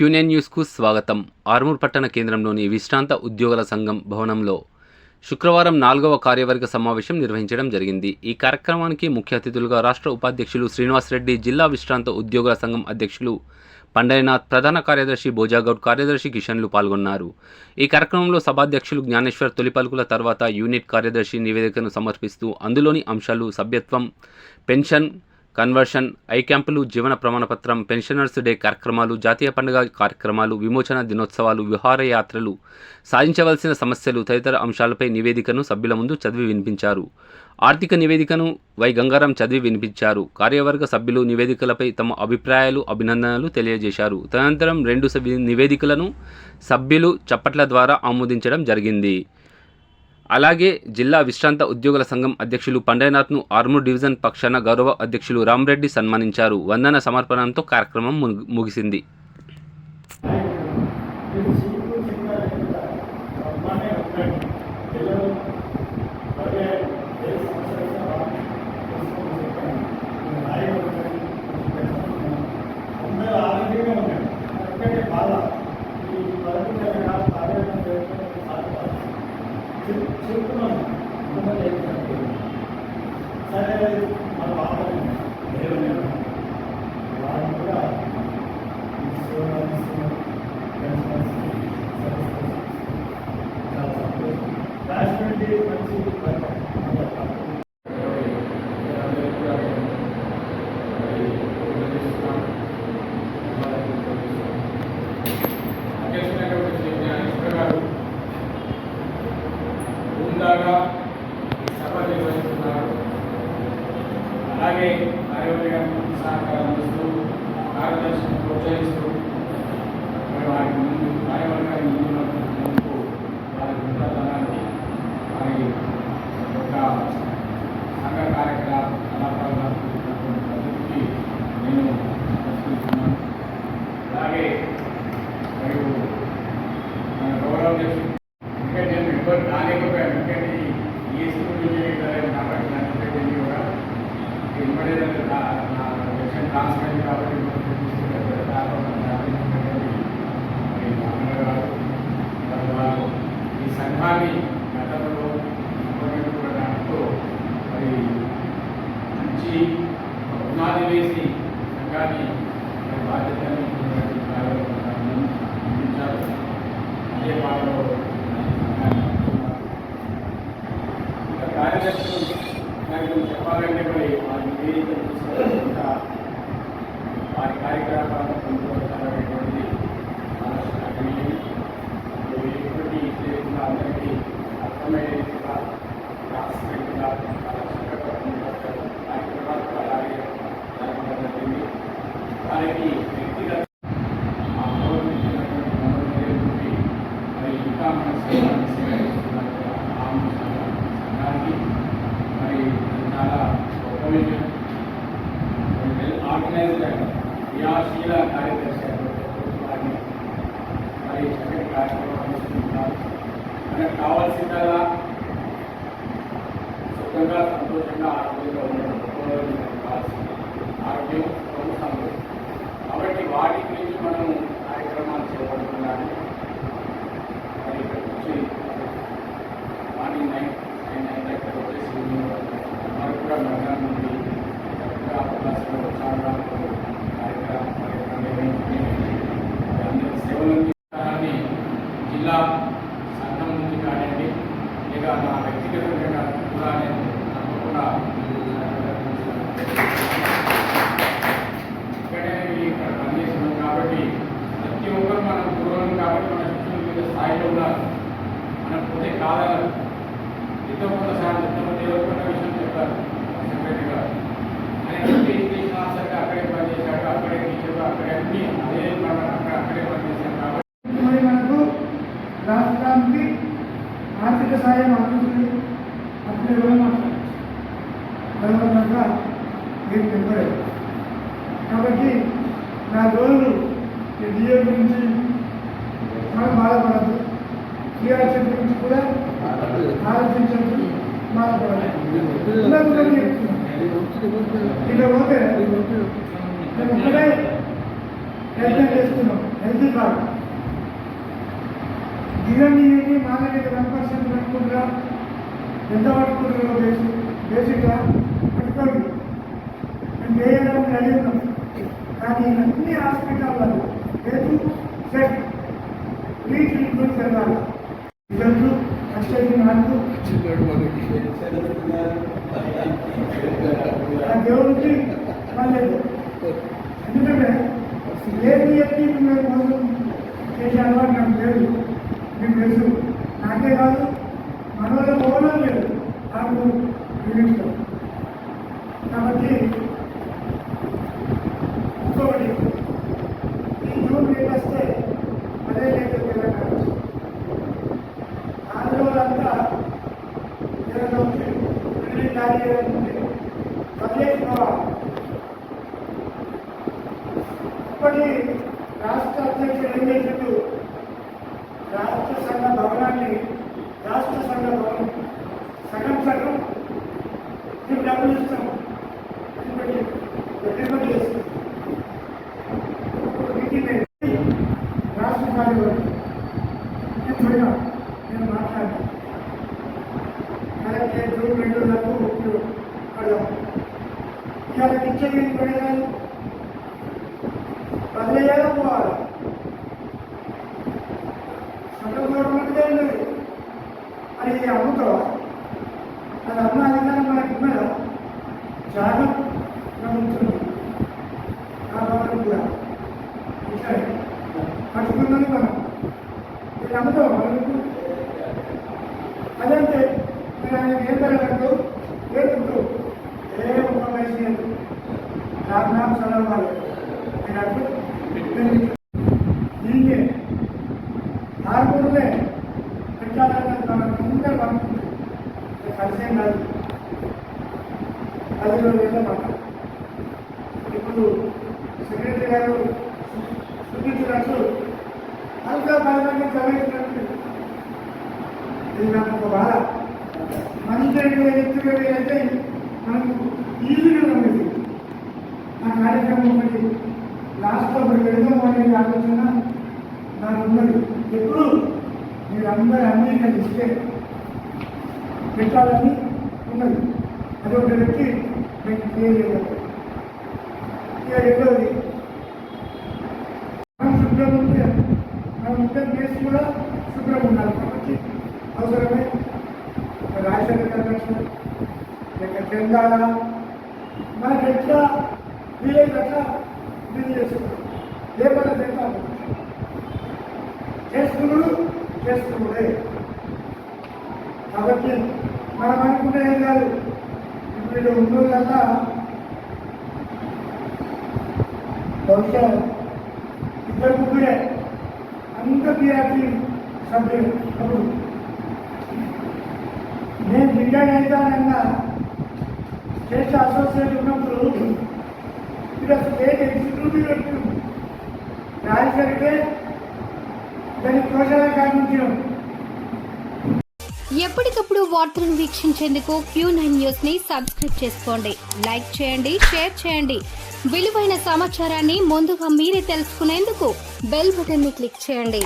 క్యూనెన్ న్యూస్కు స్వాగతం. ఆర్మూర్ పట్టణ కేంద్రంలోని విశ్రాంత ఉద్యోగుల సంఘం భవనంలో శుక్రవారం 4వ కార్యవర్గ సమావేశం నిర్వహించడం జరిగింది. ఈ కార్యక్రమానికి ముఖ్య అతిథులుగా రాష్ట్ర ఉపాధ్యక్షులు శ్రీనివాసరెడ్డి, జిల్లా విశ్రాంత ఉద్యోగుల సంఘం అధ్యక్షులు పండరినాథ్, ప్రధాన కార్యదర్శి భోజాగౌడ్, కార్యదర్శి కిషన్లు పాల్గొన్నారు. ఈ కార్యక్రమంలో సభాధ్యక్షులు జ్ఞానేశ్వర్ తొలి పలుకుల తర్వాత యూనిట్ కార్యదర్శి నివేదికను సమర్పిస్తూ అందులోని అంశాలు సభ్యత్వం, పెన్షన్, కన్వర్షన్, ఐ క్యాంపులు, జీవన ప్రమాణపత్రం, పెన్షనర్స్ డే కార్యక్రమాలు, జాతీయ పండుగ కార్యక్రమాలు, విమోచన దినోత్సవాలు, విహారయాత్రలు, సాధించవలసిన సమస్యలు తదితర అంశాలపై నివేదికను సభ్యుల ముందు చదివి వినిపించారు. ఆర్థిక నివేదికను వై గంగారాం చదివి వినిపించారు. కార్యవర్గ సభ్యులు నివేదికలపై తమ అభిప్రాయాలు, అభినందనలు తెలియజేశారు. తదనంతరం 2 నివేదికలను సభ్యులు చప్పట్ల ద్వారా ఆమోదించడం జరిగింది. అలాగే జిల్లా విశ్రాంత ఉద్యోగుల సంఘం అధ్యక్షులు పండరినాథ్ను ఆర్మూర్ డివిజన్ పక్షాన గౌరవ అధ్యక్షులు రామరెడ్డి సన్మానించారు. వందన సమర్పణంతో కార్యక్రమం ముగిసింది. సరే మన బాధలు వాళ్ళు కూడా రాష్ట్రానికి మంచి సభ నిర్వహిస్తున్నారు. అలాగే కార్యవర్గానికి సహకారం ఇస్తూ కార్యదర్శిని ప్రోత్సహిస్తూ వారి ముందు కార్యవర్గాన్ని ముందుకు వారి ఉన్నతనాన్ని వారి యొక్క సంఘ కార్యకలాపాలను అభివృద్ధికి నేను ప్రశ్నిస్తున్నాను. అలాగే మరియు మన గౌరవ ఎందుకంటే నేను మెంబర్ కాలేకపోయాను. ఎందుకంటే ఈ స్కూల్ కాబట్టి నన్ను కూడా ఇమ్మడేదంటే నా ఎలక్షన్ ట్రాన్స్ఫర్ కాబట్టి ఈ సంఘాన్ని గతంలో దాంతో మరి మంచి పునాది వేసి సంఘాన్ని బాధ్యతని అందించారు. అదే పాటలో కార్యదర్శులు నాకు చెప్పాలంటే మరి వారి నివేదికలు తీసుకుంటా వారి కార్యకలాపాలను పొందుపరచాలనేటువంటిది అందరికీ అర్థమయ్యే రీతిగా రాష్ట్రీయంగా కార్యక్రమాలు అలాగే జరపడం జరిగింది. వారికి వ్యక్తిగత మరి ఇంకా మన సంఘానికి మరి చాలా గొప్ప విషయం. ఆర్గనైజ్డ్ క్రియాశీల కార్యదర్శి వారిని మరి చక్కటి కార్యక్రమం అందిస్తున్నారు. మనకు కావాల్సిందల్లా సుఖంగా, సంతోషంగా, ఆరోగ్యంగా ఉండడం కావాల్సింది. ఆరోగ్యం ప్రభుత్వం కాబట్టి వాటి గురించి మనం కార్యక్రమాలు చేపడుతున్నాము. మరి ఇక్కడికి వచ్చి మార్నింగ్ 9 వచ్చేసి వారు కూడా మధ్యాహ్నం నుండి చక్కగా అవకాశంలో ఉత్సాహంగా కార్యక్రమం నిర్వహించుకుని అందరి సేవలు అందించాలని జిల్లా సంఘం నుంచి కానివ్వండి లేదా నా వ్యక్తిగతంగా కూడా నేను తప్పకుండా ఇక్కడే ఇక్కడ పనిచేస్తున్నాం కాబట్టి ప్రతి ఒక్కరు మనం గురువులం కాబట్టి మన శిక్షణ మీద స్థాయిలో ఉన్నారు. మనం పోతే కాదన్నారు. ఎంతో కొంతసార్లు ఎంతమంది ఎవరికొన్న విషయం చెప్పారు సెక్రటరీ గారు. ఆయన ఎడ్యుకేషన్ ఆఫీసర్గా అక్కడే పనిచేశాడు, అక్కడే టీచర్గా అక్కడే అన్ని అదే అక్కడే పనిచేశాడు. కాబట్టి మరి మనకు రాష్ట్రానికి ఆర్థిక సాయం అందుతుంది. అప్పుడు ఎవరు మాట్లాడచ్చు గవర్నమెంట్గా మీరు చెప్పలేదు. కాబట్టి నా రోజులు ఈ డిఏ గురించి మనం బాధపడద్దు, టీఆర్సీ గురించి కూడా ఆలోచించద్దు, బాధపడలేదు. ఇలా పోతే నేను ఒక్కడే ప్రయత్నం చేస్తున్నాం. హెల్త్ కార్డు ఇవన్నీ మా దగ్గర 1% పట్టుకుంటారా, ఎంత పట్టుకుంటారో బేసిక్గా పట్టుకోండి. మేము చేయడానికి రెడీ ఉన్నాం. కానీ అన్ని హాస్పిటల్లో హెల్త్ సెట్ ఫ్రీ ట్రీట్మెంట్ జరగాలి. రిజల్ట్ వచ్చేది నాకు ఆ దేవుడికి పర్లేదు. ఎందుకంటే ఏది చెప్పి మేము మోసం చేసే అలవాటు నాకు లేదు. మీకు తెలుసు. నాకే కాదు, మన వల్ల పోవడం లేదు నాకు యూనిట్లో. కాబట్టి ఇంకొకటి, ఈ జూన్ రేట్ వస్తే అదే రేటు తెలంగాణ 4 రోజులంతా ఏదైనా ఉంది బిల్డింగ్ ఖాళీ ఉంది పబ్లిక్ ఇప్పటి రాష్ట్ర అధ్యక్షుడు ఏం చేసిండు, రాష్ట్ర సంఘ భవనాన్ని రాష్ట్ర సంఘ భవనం సగం మేము డబ్బులు ఇస్తాం పెట్టుబడి చేస్తాం. రాష్ట్ర కార్యవర్గం నేను పోయినా, నేను మాట్లాడాను. అలాగే జూన్ 2 అడగాం. ఇవాళ ఇచ్చేది పడేదాన్ని బదిలేయాలి పోవాలి. సెంట్రల్ గవర్నమెంట్ లేదు, అది అమ్ముతావా? అది అమ్మ అధికారం మనకి ఉన్నదా? జాగ్రత్త ప్రభుత్వం ఆ భవనం కూడా ఇట్లా పట్టుకున్నది మనం. ఇది అమ్ముతావా మనకు? అదంటే మీరు ఆయన ఏం పెరగట్టు ఏడుతూ ఏ ఒక వయసు రామ్ చదవాలి దీన్ని ఆరుగురులే పెట్టాలన్న మనకు ముందే పంపుతుంది. పరిచయం కాదు. 10,000 మాట. ఇప్పుడు సెక్రటరీ గారు సూచించినట్టు ఇంకా 10 మంది చదివించినట్టు ఇది నాకు ఒక బాధ. మంచి 2,000 అయితే మనకు ఈజీగా ఉండేది. ఆ కార్యక్రమం ఒకటి లాస్ట్లో వెళ్దాం అనేది ఆలోచన నాకు ఉన్నది. ఎప్పుడు మీరందరూ అన్నీ ఇస్తే పెట్టాలని ఉన్నది. అది ఒకటి పెట్టి మీకు తెలియలేదు. ఇక రెండోది, మనం శుభ్రం ఉంటే మనం ఉంటే ప్లేస్ కూడా శుభ్రం ఉండాలి. కాబట్టి అవసరమే రాజశేఖర కన్వెన్షన్ లేక చందాల మనకి ఎట్లా వీలైతే అట్లా బిజీ చేసుకున్నాం. లేకపోతే చేస్తాము చేసుకున్నాడే. కాబట్టి మనం అనుకుంటే ఏం కాదు. ఇప్పుడు ఉన్నోళ్ళంతా బహుశా 2-3 అంత టీఆర్పీ సభ్యులు. అప్పుడు నేను రిటైర్ అవుతానన్నా స్టేట్ అసోసియేట్ ఉన్నప్పుడు ఇక్కడ స్టేట్ ఎగ్జిక్యూటివ్ వ్యక్తులు రాజశేఖరే దాన్ని ప్రోత్సాహం కానించాం. ఎప్పటికప్పుడు వార్తలను వీక్షించేందుకు Q9 న్యూస్ ని సబ్స్క్రైబ్ చేసుకోండి. లైక్ చేయండి, షేర్ చేయండి. విలువైన సమాచారాన్ని ముందుగా మీరే తెలుసుకునేందుకు బెల్ బటన్ ని క్లిక్ చేయండి.